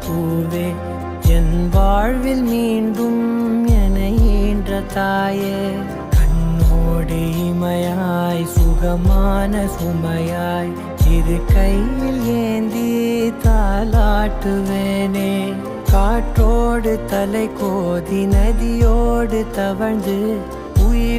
பூவே என் வாழ்வில் மீண்டும் என ஈன்ற தாயே கண்ணோடு இமையாய் சுகமான சுமையாய் இரு கையில் ஏந்தி தாலாட்டுவேனே காற்றோடு தலை கோதி நதியோடு தவழ்ந்து